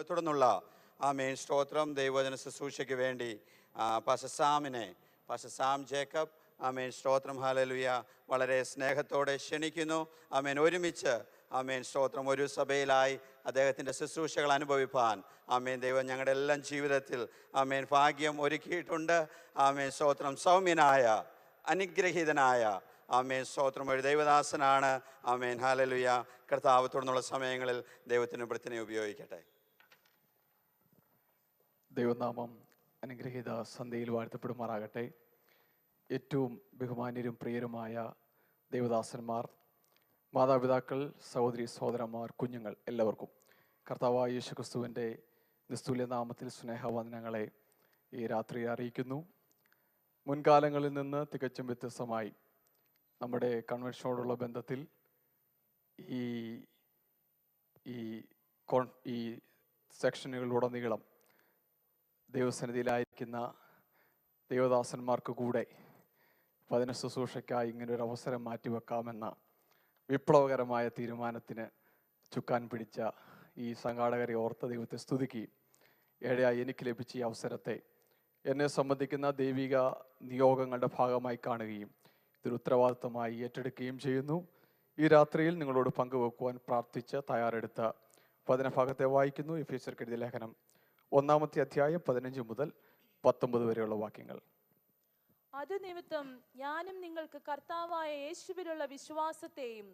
തുടർന്നുള്ള ആമേൻ സ്തോത്രം. ദൈവവചന ശുശ്രൂഷയ്ക്ക് വേണ്ടി പാസ്റ്റർ സാം ജേക്കബ് ആമേൻ സ്തോത്രം ഹല്ലേലൂയ വളരെ സ്നേഹത്തോടെ ക്ഷണിക്കുന്നു. ആമേൻ ഒരുമിച്ച് ആമേൻ സ്തോത്രം ഒരു സഭയിലായി അദ്ദേഹത്തിൻ്റെ ശുശ്രൂഷകൾ അനുഭവിപ്പാൻ ആമേൻ ദൈവം ഞങ്ങളുടെ എല്ലാം ജീവിതത്തിൽ ആമേൻ ഭാഗ്യം ഒരുക്കിയിട്ടുണ്ട്. ആമേൻ സ്തോത്രം. സൗമ്യനായ അനുഗ്രഹീതനായ ആമേൻ സ്തോത്രം ഒരു ദൈവദാസനാണ്. Amen hallelujah. കർത്താവ് തുടർന്നുള്ള സമയങ്ങളിൽ ദൈവത്തിന് വൃത്തിനെ ഉപയോഗിക്കട്ടെ. ദൈവനാമം അനുഗ്രഹീത സന്ധ്യയിൽ വാഴ്ത്തപ്പെടുമാറാകട്ടെ. ഏറ്റവും ബഹുമാന്യരും പ്രിയരുമായ ദൈവദാസന്മാർ, മാതാപിതാക്കൾ, സഹോദരി സഹോദരന്മാർ, കുഞ്ഞുങ്ങൾ എല്ലാവർക്കും കർത്താവായ യേശുക്രിസ്തുവിൻ്റെ നിസ്തുല്യ നാമത്തിൽ സ്നേഹവന്ദനങ്ങളെ ഈ രാത്രി അറിയിക്കുന്നു. മുൻകാലങ്ങളിൽ നിന്ന് തികച്ചും വ്യത്യസ്തമായി നമ്മുടെ കൺവെൻഷനോടുള്ള ബന്ധത്തിൽ ഈ സെക്ഷനുകളിലുടനീളം ദൈവസന്നിധിയിലായിരിക്കുന്ന ദൈവദാസന്മാർക്ക് കൂടെ വചന ശുശ്രൂഷയ്ക്കായി ഇങ്ങനൊരു അവസരം മാറ്റിവെക്കാമെന്ന വിപ്ലവകരമായ തീരുമാനത്തിന് ചുക്കാൻ പിടിച്ച ഈ സംഘാടകരെ ഓർത്ത ദൈവത്തെ സ്തുതിക്കുകയും ഏഴയായി എനിക്ക് ലഭിച്ച ഈ അവസരത്തെ എന്നെ സംബന്ധിക്കുന്ന ദൈവിക നിയോഗങ്ങളുടെ ഭാഗമായി കാണുകയും ഇതൊരു ഉത്തരവാദിത്തമായി ഏറ്റെടുക്കുകയും ചെയ്യുന്നു. ഈ രാത്രിയിൽ നിങ്ങളോട് പങ്കുവെക്കുവാൻ പ്രാർത്ഥിച്ച് തയ്യാറെടുത്ത വചനഭാഗത്തെ വായിക്കുന്നു. എഫേസ്യർക്ക് എഴുതിയ ലേഖനം 1-ാമത്തെ അധ്യായം 15 മുതൽ 19 വരെയുള്ള വാക്യങ്ങൾ. അത് നിമിത്തം ഞാനും നിങ്ങൾക്ക് കർത്താവായ യേശുവിലുള്ള വിശ്വാസത്തെയും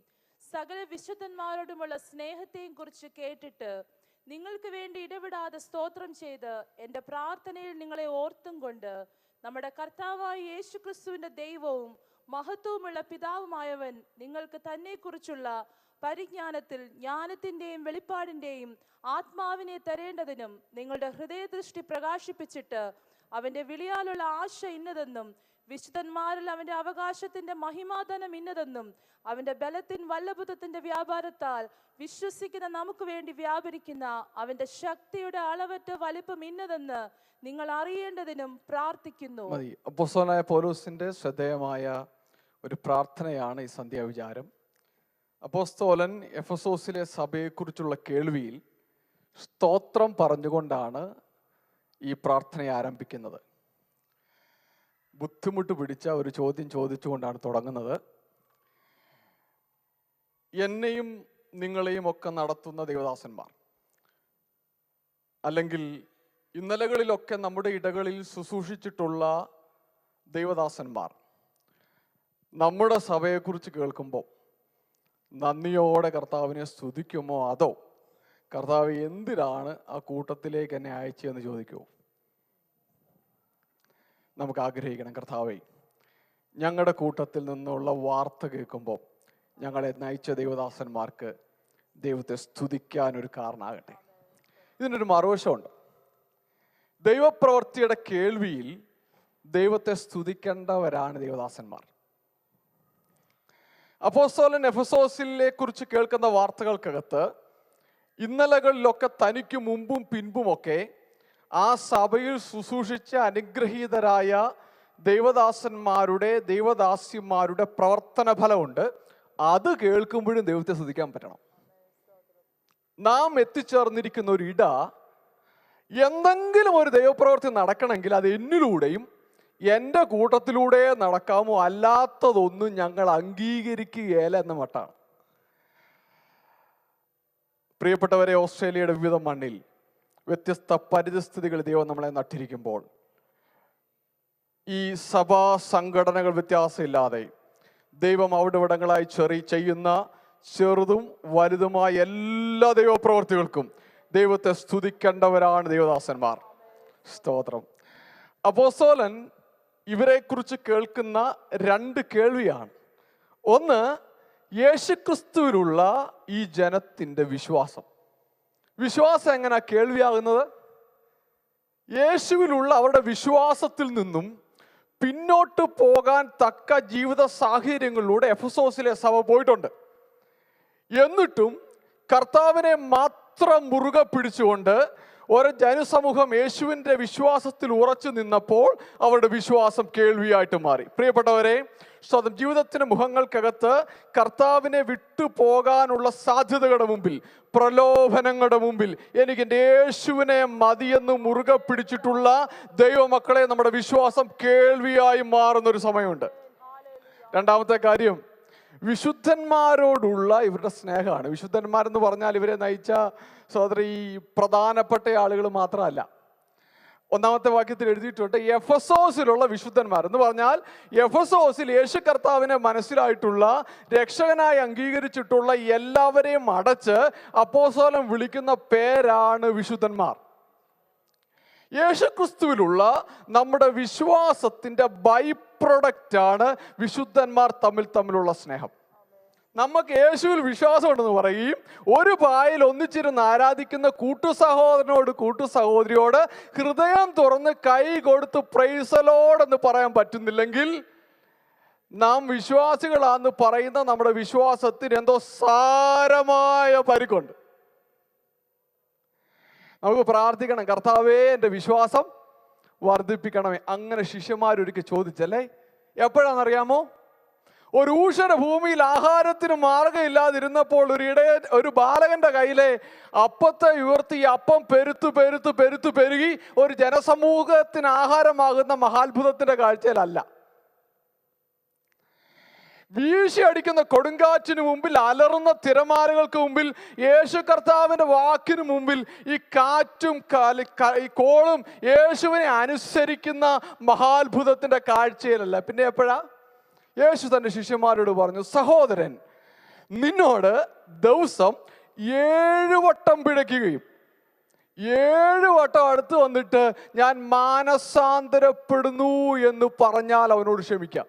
സകല വിശുദ്ധന്മാരോടുമുള്ള സ്നേഹത്തെയും കുറിച്ച് കേട്ടിട്ട് നിങ്ങൾക്ക് വേണ്ടി ഇടപെടാതെ സ്തോത്രം ചെയ്ത് എൻ്റെ പ്രാർത്ഥനയിൽ നിങ്ങളെ ഓർത്തും കൊണ്ട് നമ്മുടെ കർത്താവായ യേശുക്രിസ്തുവിൻ്റെ ദൈവവും മഹത്വമുള്ള പിതാവുമായവൻ നിങ്ങൾക്ക് തന്നെക്കുറിച്ചുള്ള പരിജ്ഞാനത്തിൽ ജ്ഞാനത്തിൻ്റെയും വെളിപ്പാടിൻ്റെയും ആത്മാവിനെ തരേണ്ടതിനും നിങ്ങളുടെ ഹൃദയദൃഷ്ടി പ്രകാശിപ്പിച്ചിട്ട് അവൻ്റെ വിളിയാലുള്ള ആശ ഇന്നതെന്നും വിശുദ്ധന്മാരിൽ അവൻ്റെ അവകാശത്തിൻ്റെ മഹിമാധനം ഇന്നതെന്നും അവൻ്റെ ബലത്തിൻ വല്ലഭുതത്തിൻ്റെ വ്യാപാരത്താൽ വിശ്വസിക്കുന്ന നമുക്ക് വേണ്ടി വ്യാപരിക്കുന്ന അവൻ്റെ ശക്തിയുടെ അളവറ്റ വലിപ്പം ഇന്നതെന്ന് നിങ്ങൾ അറിയേണ്ടതിനും പ്രാർത്ഥിക്കുന്നു. അപ്പോസ്തലനായ പൗലോസിന്റെ ശ്രദ്ധേയമായ ഒരു പ്രാർത്ഥനയാണ് ഈ സന്ധ്യാവിചാരം. അപ്പോസ്തലൻ എഫെസോസിലെ സഭയെക്കുറിച്ചുള്ള കേൾവിയിൽ സ്തോത്രം പറഞ്ഞുകൊണ്ടാണ് ഈ പ്രാർത്ഥനയെ ആരംഭിക്കുന്നത്. ബുദ്ധിമുട്ട് പിടിച്ച ഒരു ചോദ്യം ചോദിച്ചുകൊണ്ടാണ് തുടങ്ങുന്നത്. എന്നെയും നിങ്ങളെയും ഒക്കെ നടത്തുന്ന ദൈവദാസന്മാർ, അല്ലെങ്കിൽ ഇന്നലകളിലൊക്കെ നമ്മുടെ ഇടകളിൽ ശുശ്രൂഷിച്ചിട്ടുള്ള ദൈവദാസന്മാർ നമ്മുടെ സഭയെക്കുറിച്ച് കേൾക്കുമ്പോൾ നന്ദിയോടെ കർത്താവിനെ സ്തുതിക്കുമോ, അതോ കർത്താവ് എന്തിനാണ് ആ കൂട്ടത്തിലേക്ക് എന്നെ അയച്ചതെന്ന് ചോദിക്കുമോ? നമുക്ക് ആഗ്രഹിക്കണം, കർത്താവേ, ഞങ്ങളുടെ കൂട്ടത്തിൽ നിന്നുള്ള വാർത്ത കേൾക്കുമ്പോൾ ഞങ്ങളെ നയിച്ച ദൈവദാസന്മാർക്ക് ദൈവത്തെ സ്തുതിക്കാനൊരു കാരണമാകട്ടെ. ഇതിനൊരു മറുവശമുണ്ട്. ദൈവപ്രവൃത്തിയുടെ കേൾവിയിൽ ദൈവത്തെ സ്തുതിക്കേണ്ടവരാണ് ദൈവദാസന്മാർ. അപ്പോസ്തലൻ എഫെസോസിലെ കുറിച്ച് കേൾക്കുന്ന വാർത്തകൾക്കകത്ത് ഇന്നലകളിലൊക്കെ തനിക്ക് മുമ്പും പിൻപുമൊക്കെ ആ സഭയിൽ ശുശ്രൂഷിച്ച അനുഗ്രഹീതരായ ദൈവദാസന്മാരുടെ ദൈവദാസിമാരുടെ പ്രവർത്തന ഫലമുണ്ട്. അത് കേൾക്കുമ്പോഴും ദൈവത്തെ സ്തുതിക്കാൻ പറ്റണം. നാം എത്തിച്ചേർന്നിരിക്കുന്ന ഒരു ഇട, എന്തെങ്കിലും ഒരു ദൈവപ്രവൃത്തി നടക്കണമെങ്കിൽ അത് എന്നിലൂടെയും എൻ്റെ കൂട്ടത്തിലൂടെ നടക്കാമോ, അല്ലാത്തതൊന്നും ഞങ്ങൾ അംഗീകരിക്കുകയില്ല എന്ന മട്ടാണ്. പ്രിയപ്പെട്ടവരെ, ഓസ്ട്രേലിയയുടെ വിവിധ മണ്ണിൽ വ്യത്യസ്ത പരിതസ്ഥിതികൾ ദൈവം നമ്മളെ നട്ടിരിക്കുമ്പോൾ ഈ സഭാ സംഘടനകൾ വ്യത്യാസമില്ലാതെ ദൈവം അവിടെവിടങ്ങളായി ചെയ്യുന്ന ചെറുതും വലുതുമായ എല്ലാ ദൈവപ്രവൃത്തികൾക്കും ദൈവത്തെ സ്തുതിക്കേണ്ടവരാണ് ദൈവദാസന്മാർ. സ്തോത്രം. അപ്പോസ്തലൻ ഇവരെക്കുറിച്ച് കേൾക്കുന്ന 2 കേൾവിയാണ്. ഒന്ന്, യേശുക്രിസ്തുവിലുള്ള ഈ ജനത്തിൻ്റെ വിശ്വാസം. വിശ്വാസം എങ്ങനെ കേൾവിയാകുന്നത്? യേശുവിലുള്ള അവരുടെ വിശ്വാസത്തിൽ നിന്നും പിന്നോട്ട് പോകാൻ തക്ക ജീവിത സാഹചര്യങ്ങളിലൂടെ എഫെസോസിലെ സഭ പോയിട്ടുണ്ട്. എന്നിട്ടും കർത്താവിനെ മാത്രം മുറുകെ പിടിച്ചുകൊണ്ട് ഒരു ജനസമൂഹം യേശുവിൻ്റെ വിശ്വാസത്തിൽ ഉറച്ചു നിന്നപ്പോൾ അവരുടെ വിശ്വാസം കേൾവിയായിട്ട് മാറി. പ്രിയപ്പെട്ടവരെ, സ്വന്തം ജീവിതത്തിൻ്റെ മുഖങ്ങൾക്കകത്ത് കർത്താവിനെ വിട്ടുപോകാനുള്ള സാധ്യതകളുടെ മുമ്പിൽ, പ്രലോഭനങ്ങളുടെ മുമ്പിൽ എനിക്ക് എൻ്റെ യേശുവിനെ മതിയെന്ന് മുറുകെ പിടിച്ചിട്ടുള്ള ദൈവമക്കളെ, നമ്മുടെ വിശ്വാസം കേൾവിയായി മാറുന്നൊരു സമയമുണ്ട്. രണ്ടാമത്തെ കാര്യം, വിശുദ്ധന്മാരോടുള്ള ഇവരുടെ സ്നേഹമാണ്. വിശുദ്ധന്മാരെന്ന് പറഞ്ഞാൽ ഇവരെ നയിച്ച സഹോദരി പ്രധാനപ്പെട്ട ആളുകൾ മാത്രമല്ല. ഒന്നാമത്തെ വാക്യത്തിൽ എഴുതിയിട്ടുണ്ട്, എഫെസോസിലുള്ള വിശുദ്ധന്മാർ എന്ന് പറഞ്ഞാൽ എഫെസോസിൽ യേശു കർത്താവിനെ മനസ്സിലായിട്ടുള്ള, രക്ഷകനായി അംഗീകരിച്ചിട്ടുള്ള എല്ലാവരെയും അടച്ച് അപ്പോസ്തലൻ വിളിക്കുന്ന പേരാണ് വിശുദ്ധന്മാർ. യേശുക്രിസ്തുവിലുള്ള നമ്മുടെ വിശ്വാസത്തിൻ്റെ ബൈ പ്രൊഡക്റ്റാണ് വിശുദ്ധന്മാർ തമ്മിലുള്ള സ്നേഹം. നമുക്ക് യേശുവിൽ വിശ്വാസമുണ്ടെന്ന് പറയുകയും ഒരു പായിൽ ഒന്നിച്ചിരുന്ന് ആരാധിക്കുന്ന കൂട്ടുസഹോദരിയോട് ഹൃദയം തുറന്ന് കൈ കൊടുത്ത് പ്രൈസ് ദി ലോർഡ് എന്ന് പറയാൻ പറ്റുന്നില്ലെങ്കിൽ നാം വിശ്വാസികളാണെന്ന് പറയുന്ന നമ്മുടെ വിശ്വാസത്തിന് എന്തോ സാരമായ പരിക്കുണ്ട്. നമുക്ക് പ്രാർത്ഥിക്കണം, കർത്താവേ എൻ്റെ വിശ്വാസം വർദ്ധിപ്പിക്കണമേ. അങ്ങനെ ശിഷ്യന്മാരൊരിക്കൽ ചോദിച്ചല്ലേ. എപ്പോഴാണെന്നറിയാമോ? ഒരു ഊഷര ഭൂമിയിൽ ആഹാരത്തിന് മാർഗമില്ലാതിരുന്നപ്പോൾ ഒരു ബാലകന്റെ കയ്യിലെ അപ്പത്തെ ഉയർത്തി അപ്പം പെരുത്തു പെരുകി ഒരു ജനസമൂഹത്തിന് ആഹാരമാകുന്ന മഹാത്ഭുതത്തിന്റെ കാഴ്ചയിലല്ല. വീശി അടിക്കുന്ന കൊടുങ്കാറ്റിന് മുമ്പിൽ, അലറുന്ന തിരമാലകൾക്ക് മുമ്പിൽ, യേശു കർത്താവിന്റെ വാക്കിന് മുമ്പിൽ ഈ കാറ്റും ഈ കോളും യേശുവിനെ അനുസരിക്കുന്ന മഹാത്ഭുതത്തിന്റെ കാഴ്ചയിലല്ല. പിന്നെ എപ്പോഴാ? യേശു തന്റെ ശിഷ്യന്മാരോട് പറഞ്ഞു, സഹോദരൻ നിന്നോട് ദിവസം 7 വട്ടം പിഴയ്ക്കുകയും 7 വട്ടം അടുത്ത് വന്നിട്ട് ഞാൻ മാനസാന്തരപ്പെടുന്നു എന്ന് പറഞ്ഞാൽ അവനോട് ക്ഷമിക്കാം.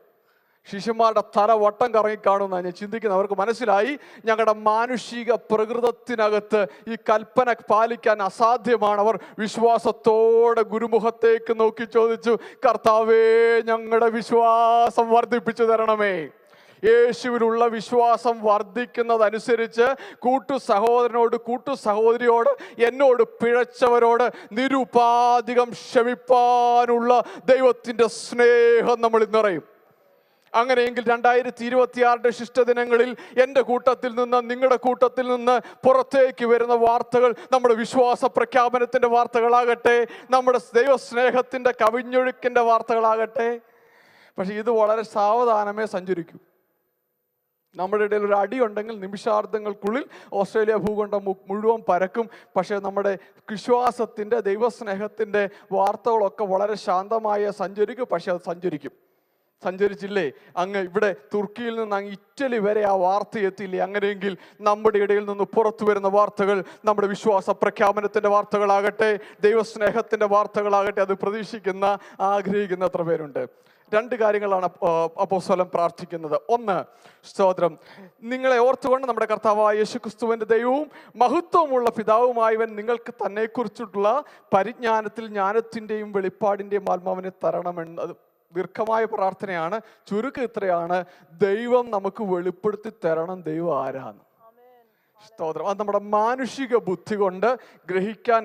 ശിഷ്യന്മാരുടെ തല വട്ടം കറങ്ങിക്കാണുമെന്നാണ് ഞാൻ ചിന്തിക്കുന്നത്. അവർക്ക് മനസ്സിലായി ഞങ്ങളുടെ മാനുഷിക പ്രകൃതത്തിനകത്ത് ഈ കൽപ്പന പാലിക്കാൻ അസാധ്യമാണ്. അവർ വിശ്വാസത്തോടെ ഗുരുമുഖത്തേക്ക് നോക്കി ചോദിച്ചു, കർത്താവേ ഞങ്ങളുടെ വിശ്വാസം വർദ്ധിപ്പിച്ചു തരണമേ. യേശുവിലുള്ള വിശ്വാസം വർദ്ധിക്കുന്നതനുസരിച്ച് കൂട്ടുസഹോദരിയോട് എന്നോട് പിഴച്ചവരോട് നിരുപാധികം ക്ഷമിപ്പാനുള്ള ദൈവത്തിൻ്റെ സ്നേഹം നമ്മളിൽ നിറയും. അങ്ങനെയെങ്കിൽ 2026 ശിഷ്ടദിനങ്ങളിൽ എൻ്റെ കൂട്ടത്തിൽ നിന്ന്, നിങ്ങളുടെ കൂട്ടത്തിൽ നിന്ന് പുറത്തേക്ക് വരുന്ന വാർത്തകൾ നമ്മുടെ വിശ്വാസ പ്രഖ്യാപനത്തിൻ്റെ വാർത്തകളാകട്ടെ, നമ്മുടെ ദൈവസ്നേഹത്തിൻ്റെ കവിഞ്ഞൊഴുക്കിൻ്റെ വാർത്തകളാകട്ടെ. പക്ഷെ ഇത് വളരെ സാവധാനമേ സഞ്ചരിക്കൂ. നമ്മുടെ ഇടയിൽ ഒരു അടിയുണ്ടെങ്കിൽ നിമിഷാർദ്ധങ്ങൾക്കുള്ളിൽ ഓസ്ട്രേലിയ ഭൂഖണ്ഡം മുഴുവൻ പരക്കും. പക്ഷേ നമ്മുടെ വിശ്വാസത്തിൻ്റെ, ദൈവസ്നേഹത്തിൻ്റെ വാർത്തകളൊക്കെ വളരെ ശാന്തമായ സഞ്ചരിക്കും. പക്ഷെ അത് സഞ്ചരിച്ചില്ലേ, അങ്ങ് ഇവിടെ തുർക്കിയിൽ നിന്ന് അങ്ങ് ഇറ്റലി വരെ ആ വാർത്ത എത്തിയില്ലേ? അങ്ങനെയെങ്കിൽ നമ്മുടെ ഇടയിൽ നിന്ന് പുറത്തു വരുന്ന വാർത്തകൾ നമ്മുടെ വിശ്വാസ പ്രഖ്യാപനത്തിൻ്റെ വാർത്തകളാകട്ടെ, ദൈവസ്നേഹത്തിൻ്റെ വാർത്തകളാകട്ടെ. അത് പ്രതീക്ഷിക്കുന്ന, ആഗ്രഹിക്കുന്ന എത്ര പേരുണ്ട്? 2 കാര്യങ്ങളാണ് അപ്പോസ്തലൻ പ്രാർത്ഥിക്കുന്നത്. ഒന്ന്, സ്തോത്രം, നിങ്ങളെ ഓർത്തുകൊണ്ട് നമ്മുടെ കർത്താവായ യേശുക്രിസ്തുവിൻ്റെ ദൈവവും മഹത്വമുള്ള പിതാവുമായവൻ നിങ്ങൾക്ക് തന്നെക്കുറിച്ചിട്ടുള്ള പരിജ്ഞാനത്തിൽ ജ്ഞാനത്തിൻ്റെയും വെളിപ്പാടിൻ്റെയും ആത്മാവിനെ തരണമെന്നത് ദീർഘമായ പ്രാർത്ഥനയാണ്. ചുരുക്കം ഇത്രയാണ്, ദൈവം നമുക്ക് വെളിപ്പെടുത്തി തരണം ദൈവം ആരാണ്. സ്തോത്രം. അത് നമ്മുടെ മാനുഷിക ബുദ്ധി കൊണ്ട് ഗ്രഹിക്കാൻ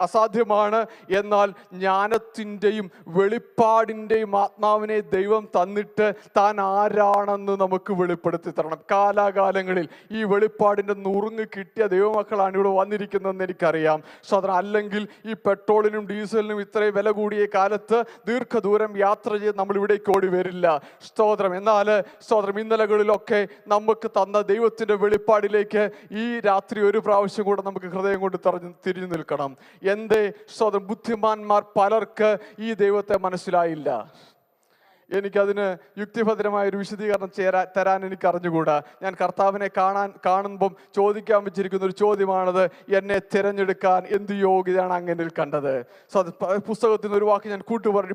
അസാധ്യമാണ്. എന്നാൽ ജ്ഞാനത്തിൻ്റെയും വെളിപ്പാടിൻ്റെയും ആത്മാവിനെ ദൈവം തന്നിട്ട് താൻ ആരാണെന്ന് നമുക്ക് വെളിപ്പെടുത്തി തരണം. കാലാകാലങ്ങളിൽ ഈ വെളിപ്പാടിൻ്റെ നുറുങ്ങ് കിട്ടിയ ദൈവമക്കളാണ് ഇവിടെ വന്നിരിക്കുന്നതെന്ന് എനിക്കറിയാം. സ്തോത്രം. അല്ലെങ്കിൽ ഈ പെട്രോളിനും ഡീസലിനും ഇത്രയും വില കൂടിയ കാലത്ത് ദീർഘദൂരം യാത്ര ചെയ്ത് നമ്മൾ ഇവിടേക്ക് ഓടി വരില്ല. സ്തോത്രം. എന്നാൽ സ്തോത്രം, ഇന്നലകളിലൊക്കെ നമുക്ക് തന്ന ദൈവത്തിൻ്റെ വെളിപ്പാടിലേക്ക് ഈ രാത്രി ഒരു പ്രാവശ്യം കൂടെ നമുക്ക് ഹൃദയം കൊണ്ട് തിരിഞ്ഞു നിൽക്കണം. എന്തേ സ്തോത്രം, ബുദ്ധിമാന്മാർ പലർക്ക് ഈ ദൈവത്തെ മനസ്സിലായില്ല. എനിക്കതിന് യുക്തിഭദ്രമായൊരു വിശദീകരണം തരാൻ എനിക്ക് അറിഞ്ഞുകൂടാ. ഞാൻ കർത്താവിനെ കാണുമ്പം ചോദിക്കാൻ വെച്ചിരിക്കുന്ന ഒരു ചോദ്യമാണത്, എന്നെ തിരഞ്ഞെടുക്കാൻ എന്ത് യോഗ്യതയാണ് അങ്ങനെ കണ്ടത്? പുസ്തകത്തിൽ നിന്ന് ഒരു വാക്ക് ഞാൻ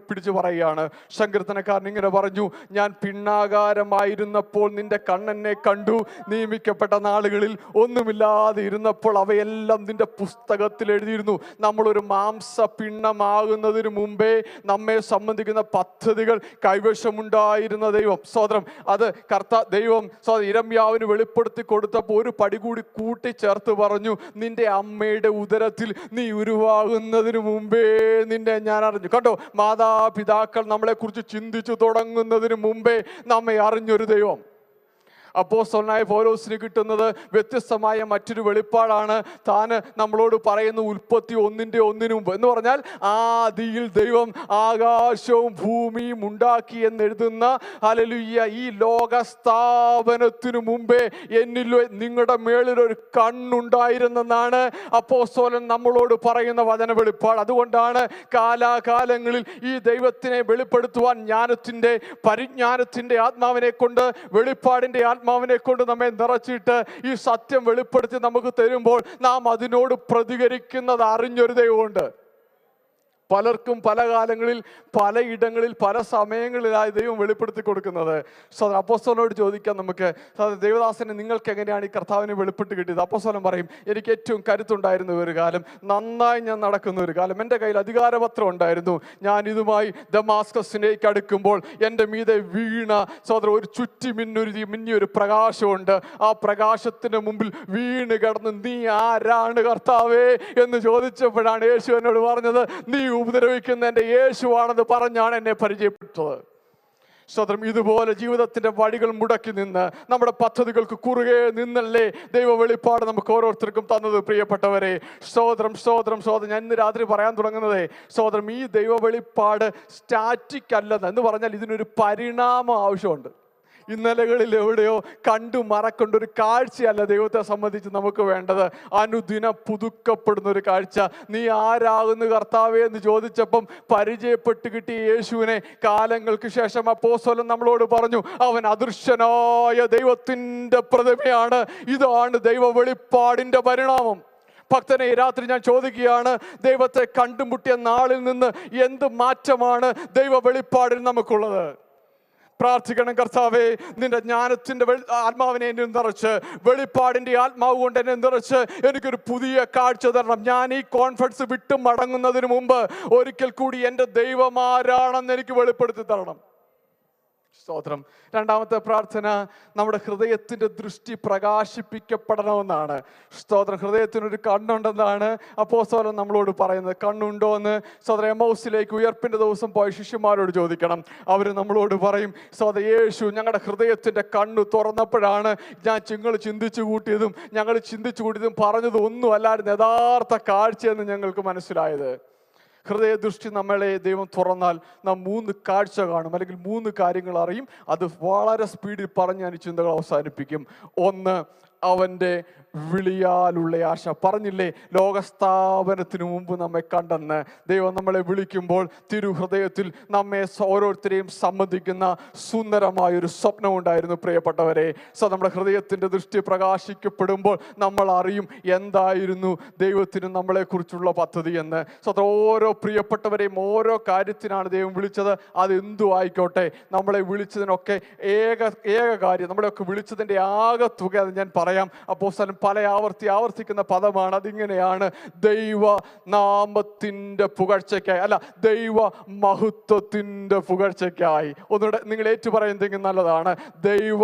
പിടിച്ചു പറയുകയാണ്. സങ്കീർത്തനക്കാരൻ ഇങ്ങനെ പറഞ്ഞു, ഞാൻ പിണ്ണാകാരമായിരുന്നപ്പോൾ നിന്റെ കണ്ണെന്നെ കണ്ടു, നിയമിക്കപ്പെട്ട നാളുകളിൽ ഒന്നുമില്ലാതെ ഇരുന്നപ്പോൾ അവയെല്ലാം നിന്റെ പുസ്തകത്തിൽ എഴുതിയിരുന്നു. നമ്മളൊരു മാംസ പിണ്ണമാകുന്നതിന് മുമ്പേ നമ്മെ സംബന്ധിക്കുന്ന പദ്ധതികൾ കൈവശമുണ്ടായിരുന്ന ദൈവം സ്തോത്രം, അത് ദൈവം യിരെമ്യാവിന് വെളിപ്പെടുത്തി കൊടുത്തപ്പോൾ ഒരു പടി കൂടി കൂട്ടിച്ചേർത്ത് പറഞ്ഞു, നിന്റെ അമ്മയുടെ ഉദരത്തിൽ നീ ഉരുവാകുന്നതിന് മുമ്പേ നിന്നെ ഞാൻ അറിഞ്ഞു. കണ്ടോ, മാതാപിതാക്കൾ നമ്മളെ കുറിച്ച് ചിന്തിച്ചു തുടങ്ങുന്നതിന് മുമ്പേ നമ്മെ അറിഞ്ഞൊരു ദൈവം. അപ്പോസ്തലനായ പൗലോസിന് കിട്ടുന്നത് വ്യത്യസ്തമായ മറ്റൊരു വെളിപ്പാടാണ്. താൻ നമ്മളോട് പറയുന്ന ഉൽപ്പത്തി 1:1 മുമ്പ് എന്ന് പറഞ്ഞാൽ ആദിയിൽ ദൈവം ആകാശവും ഭൂമിയും ഉണ്ടാക്കി എന്നെഴുതുന്ന ഹല്ലേലൂയ ഈ ലോകസ്ഥാപനത്തിനു മുമ്പേ എന്നിൽ നിങ്ങളുടെ മേളിലൊരു കണ്ണുണ്ടായിരുന്നെന്നാണ് അപ്പോസ്തലൻ നമ്മളോട് പറയുന്ന വചന വെളിപ്പാട്. അതുകൊണ്ടാണ് കാലാകാലങ്ങളിൽ ഈ ദൈവത്തിനെ വെളിപ്പെടുത്തുവാൻ ജ്ഞാനത്തിൻ്റെ പരിജ്ഞാനത്തിൻ്റെ ആത്മാവിനെ കൊണ്ട് വെളിപ്പാടിൻ്റെ ആത്മാവിനെ കൊണ്ട് നമ്മെ നിറച്ചിട്ട് ഈ സത്യം വെളിപ്പെടുത്തി നമുക്ക് തരുമ്പോൾ നാം അതിനോട് പ്രതികരിക്കുന്നത് അറിഞ്ഞൊരു ദൈവമുണ്ട്. പലർക്കും പല കാലങ്ങളിൽ പലയിടങ്ങളിൽ പല സമയങ്ങളിലായി ദൈവം വെളിപ്പെടുത്തി കൊടുക്കുന്നത്. അപ്പോസ്തലനോട് ചോദിക്കാം നമുക്ക്, ദൈവദാസനെ നിങ്ങൾക്ക് എങ്ങനെയാണ് ഈ കർത്താവിനെ വെളിപ്പെട്ട് കിട്ടിയത്? അപ്പോസ്തലൻ പറയും, എനിക്ക് ഏറ്റവും കരുത്തുണ്ടായിരുന്ന ഒരു കാലം, നന്നായി ഞാൻ നടക്കുന്ന ഒരു കാലം, എൻ്റെ കയ്യിൽ അധികാരപത്രം ഉണ്ടായിരുന്നു. ഞാൻ ഇതുമായി ദമാസ്കസിലേക്ക് അടുക്കുമ്പോൾ എൻ്റെ മീതെ വീണ ഒരു ചുറ്റി മിന്നിയൊരു പ്രകാശമുണ്ട്. ആ പ്രകാശത്തിന് മുമ്പിൽ വീണ് കിടന്ന്, നീ ആരാണ് കർത്താവേ എന്ന് ചോദിച്ചപ്പോഴാണ് യേശു എന്നോട് പറഞ്ഞത്, നീ ഉപദ്രവിക്കുന്ന എൻ്റെ യേശുവാണെന്ന് പറഞ്ഞാണ് എന്നെ പരിചയപ്പെട്ടത്. സ്തോത്രം. ഇതുപോലെ ജീവിതത്തിന്റെ വഴികൾ മുടക്കി നിന്ന് നമ്മുടെ പദ്ധതികൾക്ക് കുറുകെ നിന്നല്ലേ ദൈവ വെളിപ്പാട് നമുക്ക് ഓരോരുത്തർക്കും തന്നത് പ്രിയപ്പെട്ടവരെ. സ്തോത്രം സ്തോത്രം സ്തോത്രം. ഞാൻ ഇന്ന് രാത്രി പറയാൻ തുടങ്ങുന്നതേ സ്തോത്രം, ഈ ദൈവ വെളിപ്പാട് സ്റ്റാറ്റിക് അല്ലെന്ന്. എന്ന് പറഞ്ഞാൽ ഇതിനൊരു പരിണാമം ആവശ്യമുണ്ട്. ഇന്നലകളിൽ എവിടെയോ കണ്ടു മറക്കേണ്ട ഒരു കാഴ്ചയല്ല ദൈവത്തെ സംബന്ധിച്ച് നമുക്ക് വേണ്ടത്. അനുദിനം പുതുക്കപ്പെടുന്ന ഒരു കാഴ്ച. നീ ആരാകുന്നു കർത്താവേ എന്ന് ചോദിച്ചപ്പം പരിചയപ്പെട്ട് കിട്ടിയ യേശുവിനെ കാലങ്ങൾക്ക് ശേഷം അപ്പോസ്തലൻ നമ്മളോട് പറഞ്ഞു, അവൻ അദൃശ്യനായ ദൈവത്തിൻ്റെ പ്രതിമയാണ്. ഇതാണ് ദൈവ വെളിപ്പാടിൻ്റെ പരിണാമം. ഭക്തനെ ഈ രാത്രി ഞാൻ ചോദിക്കുകയാണ്, ദൈവത്തെ കണ്ടുമുട്ടിയ നാളിൽ നിന്ന് എന്ത് മാറ്റമാണ് ദൈവ വെളിപ്പാടിൽ നമുക്കുള്ളത്? പ്രാർത്ഥിക്കണം, കർത്താവേ നിന്റെ ജ്ഞാനത്തിൻ്റെ ആത്മാവിനെ എന്നെ നിറച്ച്, വെളിപ്പാടിൻ്റെ ആത്മാവ് കൊണ്ട് എന്നെ നിറച്ച് എനിക്കൊരു പുതിയ കാഴ്ച തരണം. ഞാൻ ഈ കോൺഫറൻസ് വിട്ടു മടങ്ങുന്നതിന് മുമ്പ് ഒരിക്കൽ കൂടി എൻ്റെ ദൈവമാരാണെന്ന് എനിക്ക് വെളിപ്പെടുത്തി തരണം. സ്തോത്രം. രണ്ടാമത്തെ പ്രാർത്ഥന, നമ്മുടെ ഹൃദയത്തിൻ്റെ ദൃഷ്ടി പ്രകാശിപ്പിക്കപ്പെടണമെന്നാണ്. സ്തോത്രം. ഹൃദയത്തിനൊരു കണ്ണുണ്ടെന്നാണ് അപ്പോസ്തലൻ നമ്മളോട് പറയുന്നത്. കണ്ണുണ്ടോ എന്ന് സ്തോത്രം എമ്മൗസിലേക്ക് ഉയർപ്പിൻ്റെ ദിവസം പോയ ശിഷ്യന്മാരോട് ചോദിക്കണം. അവർ നമ്മളോട് പറയും, സ്തോത്രം യേശു ഞങ്ങളുടെ ഹൃദയത്തിൻ്റെ കണ്ണ് തുറന്നപ്പോഴാണ് ഞങ്ങൾ ചിന്തിച്ചു കൂട്ടിയതും പറഞ്ഞതും ഒന്നും അല്ലായിരുന്നു യഥാർത്ഥ കാഴ്ചയെന്ന് ഞങ്ങൾക്ക് മനസ്സിലായത്. ഹൃദയദൃഷ്ടി നമ്മളെ ദൈവം തുറന്നാൽ നാം 3 കാഴ്ച കാണും, അല്ലെങ്കിൽ 3 കാര്യങ്ങൾ അറിയും. അത് വളരെ സ്പീഡിൽ പറഞ്ഞ് ഞാൻ ഈ ചിന്തകൾ അവസാനിപ്പിക്കും. ഒന്ന്, അവൻ്റെ വിളിയാലുള്ള ആശ. പറഞ്ഞില്ലേ, ലോകസ്ഥാപനത്തിനു മുമ്പ് നമ്മെ കണ്ടെന്ന്. ദൈവം നമ്മളെ വിളിക്കുമ്പോൾ തിരുഹൃദയത്തിൽ നമ്മെ ഓരോരുത്തരെയും സംബന്ധിക്കുന്ന സുന്ദരമായൊരു സ്വപ്നം ഉണ്ടായിരുന്നു പ്രിയപ്പെട്ടവരെ. നമ്മുടെ ഹൃദയത്തിൻ്റെ ദൃഷ്ടി പ്രകാശിക്കപ്പെടുമ്പോൾ നമ്മൾ അറിയും എന്തായിരുന്നു ദൈവത്തിന് നമ്മളെക്കുറിച്ചുള്ള പദ്ധതി എന്ന്. ഓരോ പ്രിയപ്പെട്ടവരെയും ഓരോ കാര്യത്തിനാണ് ദൈവം വിളിച്ചത്. അതെന്തു ആയിക്കോട്ടെ, നമ്മളെ വിളിച്ചതിനൊക്കെ ഏക കാര്യം, നമ്മളെയൊക്കെ വിളിച്ചതിൻ്റെ ആകെ തുക അത് ഞാൻ പറയാം. അപ്പോസ്തലൻ ആവർത്തിക്കുന്ന പദമാണ്. അതിങ്ങനെയാണ്, ദൈവ നാമത്തിൻ്റെ പുകഴ്ചയ്ക്കായി, അല്ല ദൈവ മഹത്വത്തിൻ്റെ പുകഴ്ചയ്ക്കായി. ഒന്നുകൂടെ നിങ്ങൾ ഏറ്റു പറയുന്നെങ്കിൽ നല്ലതാണ്. ദൈവ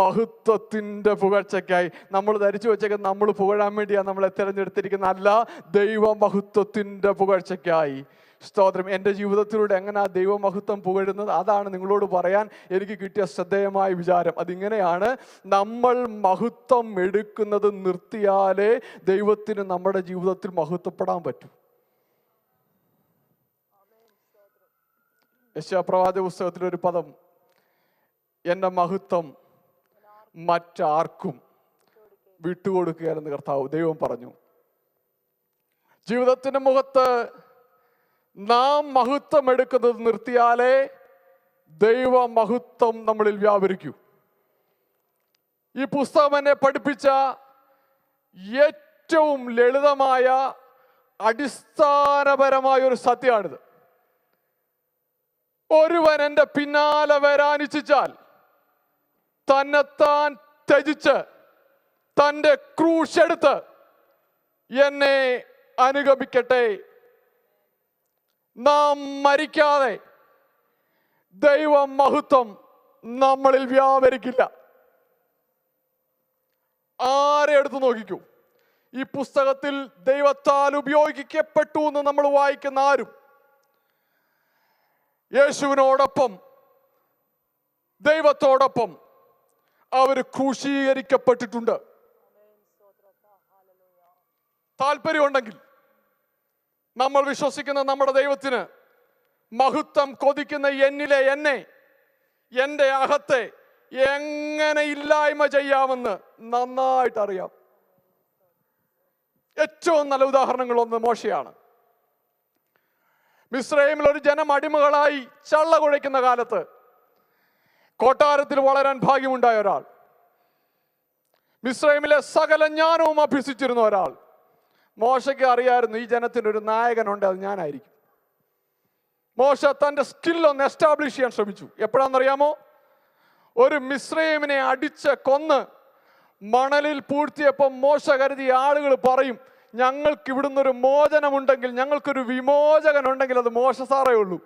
മഹത്വത്തിൻ്റെ പുകഴ്ചയ്ക്കായി. നമ്മൾ ധരിച്ചു വെച്ചേക്കുന്നത് നമ്മൾ പുകഴാൻ വേണ്ടിയാണ് നമ്മളെ തിരഞ്ഞെടുത്തിരിക്കുന്നത്, അല്ല ദൈവ മഹത്വത്തിൻ്റെ പുകഴ്ചയ്ക്കായി. സ്തോത്രം. എൻ്റെ ജീവിതത്തിലൂടെ എങ്ങനെ ആ ദൈവമഹത്വം പുകഴുന്നത്, അതാണ് നിങ്ങളോട് പറയാൻ എനിക്ക് കിട്ടിയ ശ്രദ്ധേയമായ വിചാരം. അതിങ്ങനെയാണ്, നമ്മൾ മഹത്വം എടുക്കുന്നത് നിർത്തിയാലേ ദൈവത്തിന് നമ്മുടെ ജീവിതത്തിൽ മഹത്വപ്പെടാൻ പറ്റൂ. യെശയ്യാപ്രവാചക പുസ്തകത്തിലൊരു പദം, എൻ്റെ മഹത്വം മറ്റാർക്കും വിട്ടുകൊടുക്കുകയെന്ന് ദൈവം പറഞ്ഞു. ജീവിതത്തിൻ്റെ മുഖത്ത് നാം മഹത്വം എടുക്കുന്നത് നിർത്തിയാലേ ദൈവ മഹത്വം നമ്മളിൽ വ്യാപരിക്കൂ. ഈ പുസ്തകം എന്നെ പഠിപ്പിച്ച ഏറ്റവും ലളിതമായ അടിസ്ഥാനപരമായ ഒരു സത്യമാണിത്. ഒരുവൻ എൻ്റെ പിന്നാലെ വരാനിച്ഛിച്ചാൽ തന്നെത്താൻ ത്യജിച്ച് തൻ്റെ ക്രൂശെടുത്ത് എന്നെ അനുഗമിക്കട്ടെ. നാം മരിക്കാതെ ദൈവ മഹത്വം നമ്മളിൽ വ്യാപരിക്കില്ല. ആരെ എടുത്തു നോക്കിക്കൂ, ഈ പുസ്തകത്തിൽ ദൈവത്താൽ ഉപയോഗിക്കപ്പെട്ടു എന്ന് നമ്മൾ വായിക്കുന്ന ആരും യേശുവിനോടൊപ്പം ദൈവത്തോടൊപ്പം അവർ ക്രൂശീകരിക്കപ്പെട്ടിട്ടുണ്ട്. താല്പര്യമുണ്ടെങ്കിൽ നമ്മൾ വിശ്വസിക്കുന്ന നമ്മുടെ ദൈവത്തിന് മഹത്വം കൊതിക്കുന്ന എന്നിലെ എന്നെ, എൻ്റെ അകത്തെ എങ്ങനെ ഇല്ലായ്മ ചെയ്യാമെന്ന് നന്നായിട്ട് അറിയാം. ഏറ്റവും നല്ല ഉദാഹരണങ്ങളൊന്ന് മോശയാണ്. മിസ്രൈമിൽ ഒരു ജനം അടിമകളായി ചള്ള കുഴയ്ക്കുന്ന കാലത്ത് കൊട്ടാരത്തിൽ വളരാൻ ഭാഗ്യമുണ്ടായ ഒരാൾ, മിസ്രൈമിലെ സകല ജ്ഞാനവും അഭ്യസിച്ചിരുന്ന ഒരാൾ. മോശയ്ക്ക് അറിയായിരുന്നു ഈ ജനത്തിനൊരു നായകനുണ്ട്, അത് ഞാനായിരിക്കും. മോശ തൻ്റെ സ്കില്ലൊന്ന് എസ്റ്റാബ്ലിഷ് ചെയ്യാൻ ശ്രമിച്ചു. എപ്പോഴാണെന്നറിയാമോ? ഒരു മിസ്രൈമിനെ അടിച്ച് കൊന്ന് മണലിൽ പൂഴ്ത്തിയപ്പോൾ മോശ കരുതി ആളുകൾ പറയും, ഞങ്ങൾക്ക് ഇവിടുന്ന് ഒരു മോചനമുണ്ടെങ്കിൽ, ഞങ്ങൾക്കൊരു വിമോചകൻ ഉണ്ടെങ്കിൽ അത് മോശ സാറേ ഉള്ളൂ.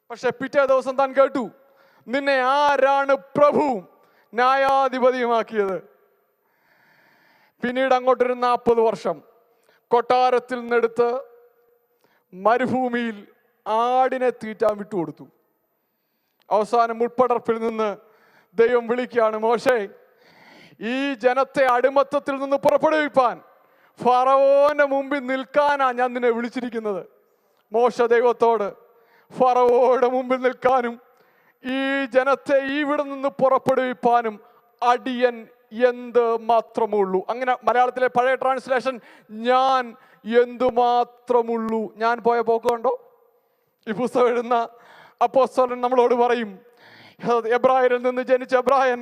പക്ഷെ പിറ്റേ ദിവസം താൻ കേട്ടു, നിന്നെ ആരാണ് പ്രഭുവും ന്യായാധിപതിയുമാക്കിയത്? പിന്നീട് അങ്ങോട്ടൊരു 40 വർഷം കൊട്ടാരത്തിൽ നിന്നെടുത്ത് മരുഭൂമിയിൽ ആടിനെ തീറ്റാൻ വിട്ടുകൊടുത്തു. അവസാനം മുൾപ്പടർപ്പിൽ നിന്ന് ദൈവം വിളിക്കുകയാണ്, മോശേ, ഈ ജനത്തെ അടിമത്തത്തിൽ നിന്ന് പുറപ്പെടുവിപ്പാൻ ഫറവോന്റെ മുമ്പിൽ നിൽക്കാനാ ഞാൻ നിന്നെ വിളിച്ചിരിക്കുന്നത്. മോശ ദൈവത്തോട് ഫറവോയുടെ മുമ്പിൽ നിൽക്കാനും ഈ ജനത്തെ ഇവിടെ നിന്ന് പുറപ്പെടുവിപ്പാനും അടിയൻ എന്ത് മാത്രമുള്ളൂ. അങ്ങനെ മലയാളത്തിലെ പഴയ ട്രാൻസ്ലേഷൻ, ഞാൻ എന്തുമാത്രമുള്ളൂ. ഞാൻ പോയ പോക്ക് കണ്ടോ? ഈ പുസ്തകം എഴുതുന്ന അപ്പോസ്തലൻ നമ്മളോട് പറയും, എബ്രായരിൽ നിന്ന് ജനിച്ച എബ്രായൻ,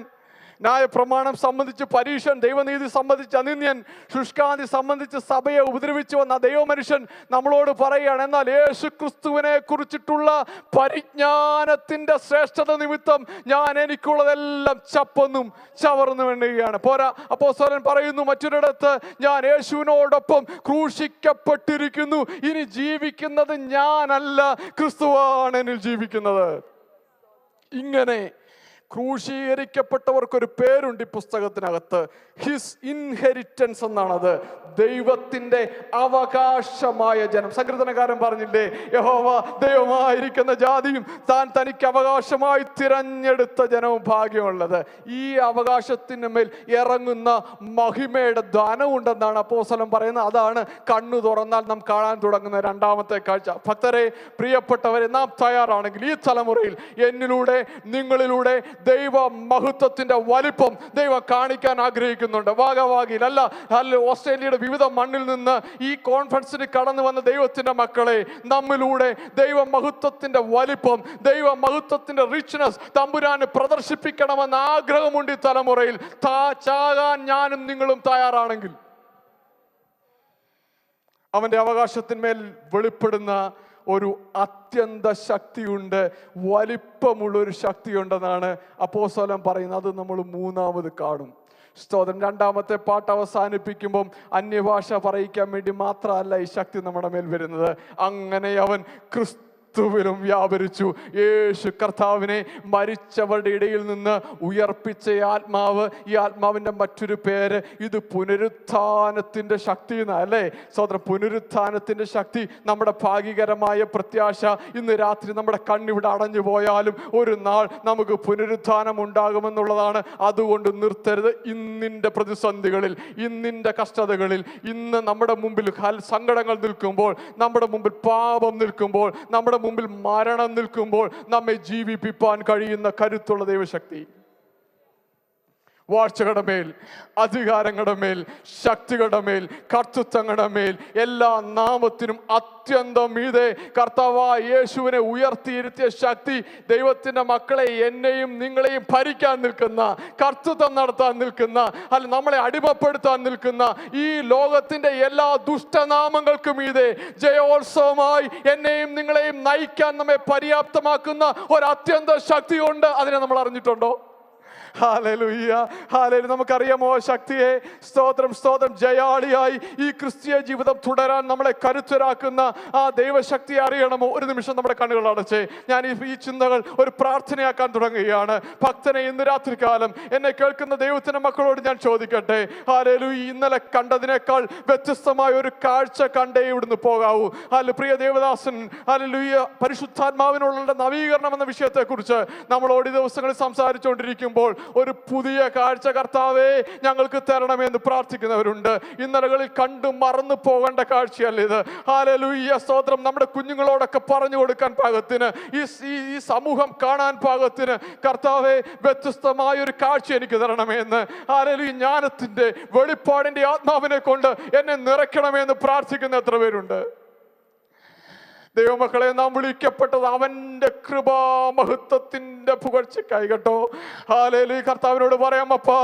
ന്യായപ്രമാണം സംബന്ധിച്ച് പരീക്ഷൻ, ദൈവനീതി സംബന്ധിച്ച് അനിന്യൻ, ശുഷ്കാന്തി സംബന്ധിച്ച് സഭയെ ഉപദ്രവിച്ചു വന്ന ദൈവമനുഷ്യൻ നമ്മളോട് പറയുകയാണ്, എന്നാൽ യേശു ക്രിസ്തുവിനെ കുറിച്ചിട്ടുള്ള പരിജ്ഞാനത്തിന്റെ ശ്രേഷ്ഠത നിമിത്തം ഞാൻ എനിക്കുള്ളതെല്ലാം ചപ്പൊന്നും ചവർന്നും എണ്ണുകയാണ്. പോരാ, അപ്പോസ്തലൻ പറയുന്നു മറ്റൊരിടത്ത്, ഞാൻ യേശുവിനോടൊപ്പം ക്രൂശിക്കപ്പെട്ടിരിക്കുന്നു, ഇനി ജീവിക്കുന്നത് ഞാനല്ല, ക്രിസ്തുവാണ് എന്നിൽ ജീവിക്കുന്നത്. ഇങ്ങനെ ക്രൂശീകരിക്കപ്പെട്ടവർക്കൊരു പേരുണ്ട് ഈ പുസ്തകത്തിനകത്ത്, ഹിസ് ഇൻഹെരിറ്റൻസ് എന്നാണത്. ദൈവത്തിന്റെ അവകാശമായ ജനം. സങ്കീർത്തനക്കാരൻ പറഞ്ഞില്ലേ, യഹോവ ദൈവമായിരിക്കുന്ന ജാതിയും താൻ തനിക്ക് അവകാശമായി തിരഞ്ഞെടുത്ത ജനവും ഭാഗ്യമുള്ളത്. ഈ അവകാശത്തിന് മേൽ ഇറങ്ങുന്ന മഹിമയുടെ ധനമുണ്ടെന്നാണ് അപ്പോസ്തലൻ പറയുന്നത്. അതാണ് കണ്ണു തുറന്നാൽ നാം കാണാൻ തുടങ്ങുന്ന രണ്ടാമത്തെ കാഴ്ച. ഭക്തരെ, പ്രിയപ്പെട്ടവരെ, നാം തയ്യാറാണെങ്കിൽ ഈ തലമുറയിൽ എന്നിലൂടെ നിങ്ങളിലൂടെ ദൈവ മഹത്വത്തിന്റെ വലിപ്പം ദൈവം കാണിക്കാൻ ആഗ്രഹിക്കുന്നുണ്ട്. വാഗവാഗിയിൽ അല്ല, ഓസ്ട്രേലിയയുടെ വിവിധ മണ്ണിൽ നിന്ന് ഈ കോൺഫറൻസിന് കടന്നു വന്ന ദൈവത്തിന്റെ മക്കളെ, നമ്മിലൂടെ ദൈവ മഹത്വത്തിന്റെ വലിപ്പം, ദൈവ മഹത്വത്തിന്റെ റിച്ച്നെസ് തമ്പുരാന് പ്രദർശിപ്പിക്കണമെന്ന ആഗ്രഹമുണ്ട് ഈ തലമുറയിൽ. ചാകാൻ ഞാനും നിങ്ങളും തയ്യാറാണെങ്കിൽ അവന്റെ അവകാശത്തിന്മേൽ വെളിപ്പെടുന്ന ഒരു അത്യന്ത ശക്തിയുണ്ട്, വലിപ്പമുള്ളൊരു ശക്തിയുണ്ടെന്നാണ് അപ്പോസ്തലൻ പറയുന്നത്. അത് നമ്മൾ മൂന്നാമത് കാണും. സ്തോത്രം. രണ്ടാമത്തെ പാട്ട് അവസാനിപ്പിക്കുമ്പം അന്യഭാഷ പറയിക്കാൻ വേണ്ടി മാത്രമല്ല ഈ ശക്തി നമ്മുടെ മേൽ വരുന്നത്. അങ്ങനെ അവൻ ക്രിസ്തുവിലും വ്യാപരിച്ചു. യേശു കർത്താവിനെ മരിച്ചവരുടെ ഇടയിൽ നിന്ന് ഉയർപ്പിച്ച ആത്മാവ്, ഈ ആത്മാവിൻ്റെ മറ്റൊരു പേര് ഇത് പുനരുത്ഥാനത്തിൻ്റെ ശക്തി എന്നല്ലേ. സ്തോത്രം. പുനരുത്ഥാനത്തിൻ്റെ ശക്തി നമ്മുടെ ഭാഗ്യകരമായ പ്രത്യാശ. ഇന്ന് രാത്രി നമ്മുടെ കണ്ണിവിടെ അടഞ്ഞു പോയാലും ഒരു നാൾ നമുക്ക് പുനരുത്ഥാനം ഉണ്ടാകുമെന്നുള്ളതാണ്. അതുകൊണ്ട് നിർത്തരുത്. ഇന്നിൻ്റെ പ്രതിസന്ധികളിൽ, ഇന്നിൻ്റെ കഷ്ടതകളിൽ, ഇന്ന് നമ്മുടെ മുമ്പിൽ സങ്കടങ്ങൾ നിൽക്കുമ്പോൾ, നമ്മുടെ മുമ്പിൽ പാപം നിൽക്കുമ്പോൾ, നമ്മുടെ മുമ്പിൽ മരണം നിൽക്കുമ്പോൾ നമ്മെ ജീവിപ്പിക്കാൻ കഴിയുന്ന കരുത്തുള്ള ദൈവശക്തി, വാഴ്ചകളുടെ മേൽ, അധികാരങ്ങളുടെ മേൽ, ശക്തികളുടെ മേൽ, കർത്തൃത്വങ്ങളുടെ മേൽ, എല്ലാ നാമത്തിനും അത്യന്തം മീതെ കർത്താവായ യേശുവിനെ ഉയർത്തിയിരുത്തിയ ശക്തി ദൈവത്തിന്റെ മക്കളെ, എന്നെയും നിങ്ങളെയും ഭരിക്കാൻ നിൽക്കുന്ന, കർത്തൃത്വം നടത്താൻ നിൽക്കുന്ന, അല്ല നമ്മളെ അടിമപ്പെടുത്താൻ നിൽക്കുന്ന ഈ ലോകത്തിന്റെ എല്ലാ ദുഷ്ടനാമങ്ങൾക്കും മീതെ ജയോത്സവമായി എന്നെയും നിങ്ങളെയും നയിക്കാൻ നമ്മെ പര്യാപ്തമാക്കുന്ന ഒരു അത്യന്ത ശക്തിയുണ്ട്. അതിനെ നമ്മൾ അറിഞ്ഞിട്ടുണ്ടോ? Hallelujah, hallelujah. നമുക്കറിയാമോ ശക്തിയെ? സ്തോത്രം, സ്തോത്രം. ജയാളിയായി ഈ ക്രിസ്തീയ ജീവിതം തുടരാൻ നമ്മളെ കരുത്തരാക്കുന്ന ആ ദൈവശക്തിയെ അറിയണമോ? ഒരു നിമിഷം നമ്മുടെ കണ്ണുകൾ അടച്ചേ. ഞാൻ ഈ ചിന്തകൾ ഒരു പ്രാർത്ഥനയാക്കാൻ തുടങ്ങുകയാണ്. ഭക്തനെ, ഇന്ന് രാത്രികാലം എന്നെ കേൾക്കുന്ന ദൈവത്തിന്റെ മക്കളോട് ഞാൻ ചോദിക്കട്ടെ, ഹല്ലേലൂയ, ഇന്നലെ കണ്ടതിനേക്കാൾ വ്യത്യസ്തമായ ഒരു കാഴ്ച കണ്ടേ ഇവിടുന്ന് പോകാവൂ. പ്രിയ ദേവദാസൻ, ഹല്ലേലൂയ, പരിശുദ്ധാത്മാവിനുള്ള നവീകരണം എന്ന വിഷയത്തെക്കുറിച്ച് നമ്മളോട് ഈ ദിവസങ്ങളിൽ സംസാരിച്ചുകൊണ്ടിരിക്കുമ്പോൾ ഒരു പുതിയ കാഴ്ച കർത്താവേ ഞങ്ങൾക്ക് തരണമെന്ന് പ്രാർത്ഥിക്കുന്നവരുണ്ട്. ഇന്നലകളിൽ കണ്ടു മറന്നു പോകേണ്ട കാഴ്ചയല്ല ഇത്. ഹല്ലേലൂയ, സ്തോത്രം. നമ്മുടെ കുഞ്ഞുങ്ങളോടൊക്കെ പറഞ്ഞു കൊടുക്കാൻ പാകത്തിന്, ഈ സമൂഹം കാണാൻ പാകത്തിന് കർത്താവെ വ്യത്യസ്തമായ ഒരു കാഴ്ച എനിക്ക് തരണമെന്ന്, ഹല്ലേലൂയ, ജ്ഞാനത്തിന്റെ വെളിപ്പാടിന്റെ ആത്മാവിനെ കൊണ്ട് എന്നെ നിറയ്ക്കണമെന്ന് പ്രാർത്ഥിക്കുന്ന എത്ര പേരുണ്ട്? ദൈവമക്കളെ, നാം വിളിക്കപ്പെട്ടത് അവന്റെ കൃപാമഹത്വത്തിന്റെ പുകഴ്ചയ്ക്കായി കേട്ടോ. ഹല്ലേലൂയ. കർത്താവിനോട് പറയാം, അപ്പാ,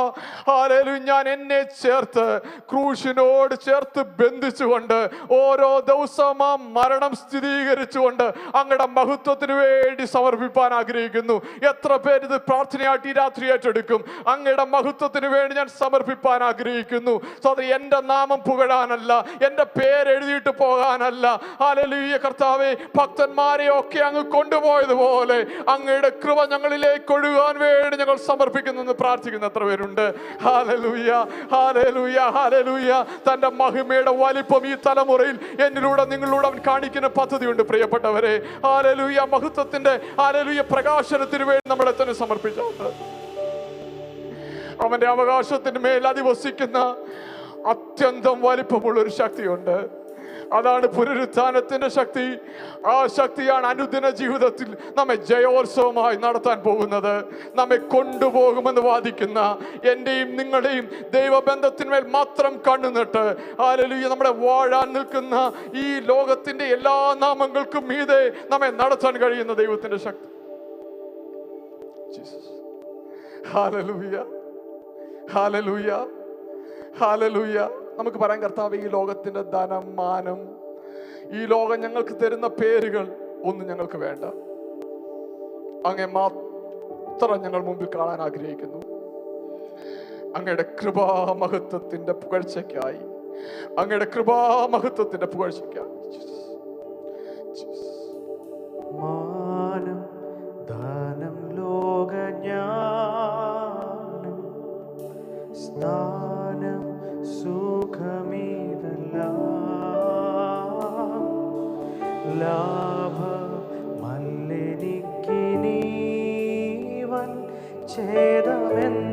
ഹല്ലേലൂയ, ഞാൻ എന്നെ ചേർത്ത് ക്രൂശിനോട് ചേർത്ത് ബന്ധിച്ചുകൊണ്ട് ഓരോ ദിവസവും ആ മരണം സ്ഥിരീകരിച്ചുകൊണ്ട് അങ്ങയുടെ മഹത്വത്തിന് വേണ്ടി സമർപ്പിക്കാൻ ആഗ്രഹിക്കുന്നു. എത്ര പേര് ഇത് പ്രാർത്ഥനയായിട്ട് ഈ രാത്രി ഏറ്റെടുക്കും? അങ്ങയുടെ മഹത്വത്തിന് വേണ്ടി ഞാൻ സമർപ്പിക്കാൻ ആഗ്രഹിക്കുന്നു. സോദരി, എന്റെ നാമം പുകഴാനല്ല, എന്റെ പേര് എഴുതിയിട്ട് പോകാനല്ല. ഹല്ലേലൂയ കർത്താവേ, ഭക്തന്മാരെ ഒക്കെ അങ്ങ് കൊണ്ടുപോയതുപോലെ അങ്ങയുടെ കൃപ ഞങ്ങളിലേക്ക് ഒഴുകാൻ വേണ്ടി ഞങ്ങൾ സമർപ്പിക്കുന്നു പ്രാർത്ഥിക്കുന്ന എത്ര പേരുണ്ട്? Hallelujah, hallelujah, hallelujah. തന്റെ മഹിമയുടെ വലിപ്പം ഈ തലമുറയിൽ എന്നിലൂടെ നിങ്ങളിലൂടെ അവൻ കാണിക്കുന്ന പദ്ധതിയുണ്ട് പ്രിയപ്പെട്ടവരെ. ഹല്ലേലൂയ, മഹത്വത്തിന്റെ, ഹല്ലേലൂയ, പ്രകാശനത്തിന് വേണ്ടി നമ്മളെ തന്നെ സമർപ്പിച്ചോണ്ട് അവന്റെ അവകാശത്തിന് മേൽ അധിവസിക്കുന്ന അത്യന്തം വലിപ്പമുള്ള ഒരു ശക്തിയുണ്ട്. അതാണ് പുനരുത്ഥാനത്തിന്റെ ശക്തി. ആ ശക്തിയാണ് അനുദിന ജീവിതത്തിൽ നമ്മെ ജയോത്സവമായി നടത്താൻ പോകുന്നത്. നമ്മെ കൊണ്ടുപോകുമെന്ന് വാദിക്കുന്ന എന്റെയും നിങ്ങളുടെയും ദൈവബന്ധത്തിന്മേൽ മാത്രം കണ്ണുനട്ട്, ഹല്ലേലൂയ, നമ്മളെ വാഴാൻ നിൽക്കുന്ന ഈ ലോകത്തിന്റെ എല്ലാ നാമങ്ങൾക്കും മീതെ നമ്മെ നടത്താൻ കഴിയുന്ന ദൈവത്തിന്റെ ശക്തി. Hallelujah, hallelujah, hallelujah. നമുക്ക് പറയാം, കർത്താവ്, ഈ ലോകത്തിന്റെ ധനം, മാനം, ഈ ലോകം ഞങ്ങൾക്ക് തരുന്ന പേരുകൾ ഒന്നും ഞങ്ങൾക്ക് വേണ്ട. അങ്ങേ മാത്രം ഞങ്ങൾ മുമ്പിൽ കാണാൻ ആഗ്രഹിക്കുന്നു. അങ്ങയുടെ കൃപാമഹത്വത്തിന്റെ പുകഴ്ചയ്ക്കായി, അങ്ങയുടെ കൃപാമഹത്വത്തിന്റെ പുകഴ്ചയ്ക്കായി. മാനം, ധനം, ലോകജ്ഞാനം, സ്ഥാനം, സുഖമിതെല്ലാം ലാഭമല്ലെനിക്കിനീവൻ ഛേദമെന്നറിഞ്ഞ